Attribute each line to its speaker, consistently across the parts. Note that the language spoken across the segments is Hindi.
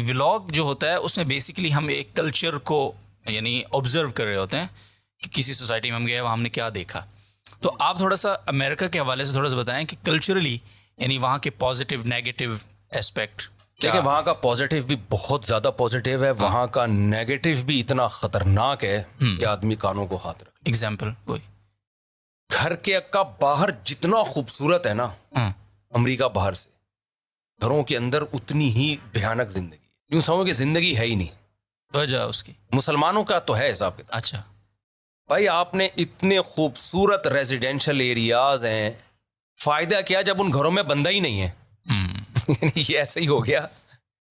Speaker 1: व्लॉग जो होता है उसमें बेसिकली हम एक कल्चर को यानी ऑब्जर्व कर रहे होते हैं कि किसी सोसाइटी में हम गए, वहाँ हमने क्या देखा। तो आप थोड़ा सा अमेरिका के हवाले से थोड़ा सा बताएं कि कल्चरली यानी वहाँ के पॉजिटिव नेगेटिव एस्पेक्ट क्या।
Speaker 2: देखिए, वहाँ का पॉजिटिव भी बहुत ज़्यादा पॉजिटिव है, वहाँ का नेगेटिव भी इतना खतरनाक है कि आदमी कानों को हाथ रखे।
Speaker 1: एग्जाम्पल कोई
Speaker 2: घर के का बाहर जितना खूबसूरत है ना अमेरिका बाहर से, घरों के अंदर उतनी ही भयानक जिंदगी। यूं समझो कि जिंदगी है ही नहीं।
Speaker 1: वजह उसकी
Speaker 2: मुसलमानों का तो है हिसाब किताब।
Speaker 1: अच्छा
Speaker 2: भाई, आपने इतने खूबसूरत रेजिडेंशियल एरियाज हैं, फायदा क्या जब उन घरों में बंदा ही नहीं है। ये ऐसे ही हो गया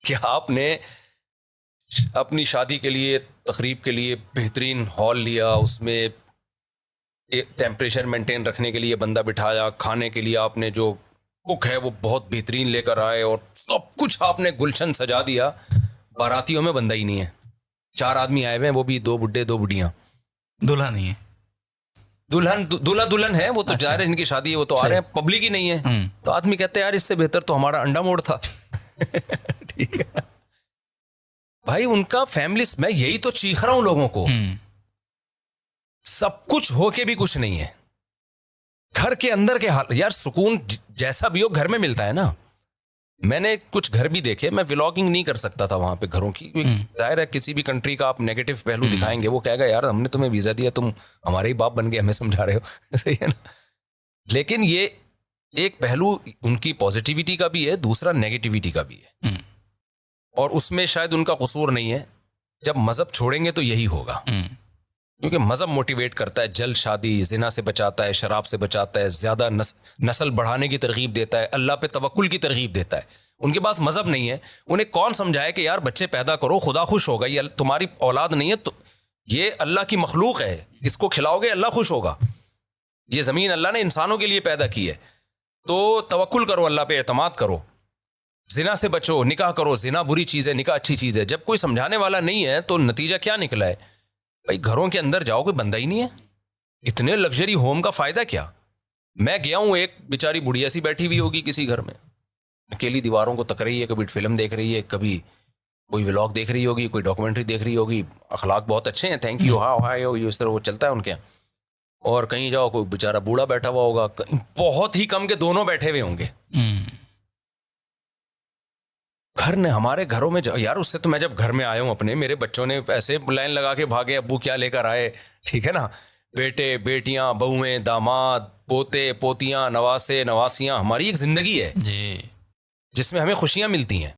Speaker 2: कि आपने अपनी शादी के लिए, तकरीब के लिए बेहतरीन हॉल लिया, उसमें टेम्परेचर मेंटेन रखने के लिए बंदा बिठाया, खाने के लिए आपने जो कुक है वो बहुत बेहतरीन लेकर आए और सब कुछ आपने गुलशन सजा दिया। बारातियों में बंदा ही नहीं है, 4 आदमी आए हुए हैं, वो भी 2 बुड्ढे 2 बुढ़ियां।
Speaker 1: दूल्हा नहीं है,
Speaker 2: दूल्हा दुल्हन है, वो तो
Speaker 1: अच्छा।
Speaker 2: जा रहे हैं, इनकी शादी है, वो तो आ रहे हैं, पब्लिक ही नहीं है। तो आदमी कहते हैं यार इससे बेहतर तो हमारा अंडा मोड़ था। ठीक है भाई, उनका फैमिली, मैं यही तो चीख रहा हूं लोगों को, सब कुछ होके भी कुछ नहीं है। घर के अंदर के हाल, यार सुकून जैसा भी हो घर में मिलता है ना। मैंने कुछ घर भी देखे, मैं व्लॉगिंग नहीं कर सकता था वहां पे घरों की। जाहिर है किसी भी कंट्री का आप नेगेटिव पहलू दिखाएंगे, वो कहेगा यार हमने तुम्हें वीजा दिया, तुम हमारे ही बाप बन गए, हमें समझा रहे हो। सही है ना। लेकिन ये एक पहलू उनकी पॉजिटिविटी का भी है, दूसरा नेगेटिविटी का भी है। और उसमें शायद उनका कसूर नहीं है। जब मजहब छोड़ेंगे तो यही होगा, क्योंकि मजहब मोटिवेट करता है, जल्द शादी, जिना से बचाता है, शराब से बचाता है, ज्यादा नस्ल बढ़ाने की तरगीब देता है, अल्लाह पे तवक्कुल की तरगीब देता है। उनके पास मजहब नहीं है। उन्हें कौन समझाए कि यार बच्चे पैदा करो, खुदा खुश होगा, ये तुम्हारी औलाद नहीं है तो ये अल्लाह की मखलूक है, इसको खिलाओगे अल्लाह खुश होगा। ये जमीन अल्लाह ने इंसानों के लिए पैदा की है, तो तवक्कुल करो, अल्लाह पे एतमाद करो, जिना से बचो, निकाह करो, जिना बुरी चीज़ है, निकाह अच्छी चीज़ है। जब कोई समझाने वाला नहीं है तो नतीजा क्या निकला है भाई, घरों के अंदर जाओ कोई बंदा ही नहीं है। इतने लग्जरी होम का फायदा क्या। मैं गया हूं, एक बेचारी बुढ़िया सी बैठी हुई होगी किसी घर में, अकेली दीवारों को तक रही है, कभी फिल्म देख रही है, कभी कोई व्लॉग देख रही होगी, कोई डॉक्यूमेंट्री देख रही होगी। अखलाक बहुत अच्छे हैं, थैंक यू, हाँ हाय हो, इस तरह वो चलता है उनके यहाँ। और कहीं जाओ कोई बेचारा बूढ़ा बैठा हुआ होगा, कहीं बहुत ही कम के दोनों बैठे हुए होंगे। घर ने हमारे घरों में यार, उससे तो मैं जब घर में आया हूं अपने, मेरे बच्चों ने ऐसे लाइन लगा के भागे, अब्बू क्या लेकर आए। ठीक है ना, बेटे बेटियां, बहुएं, दामाद, पोते पोतियां, नवासे नवासियां, हमारी एक जिंदगी है
Speaker 1: जी
Speaker 2: जिसमें हमें खुशियां मिलती हैं।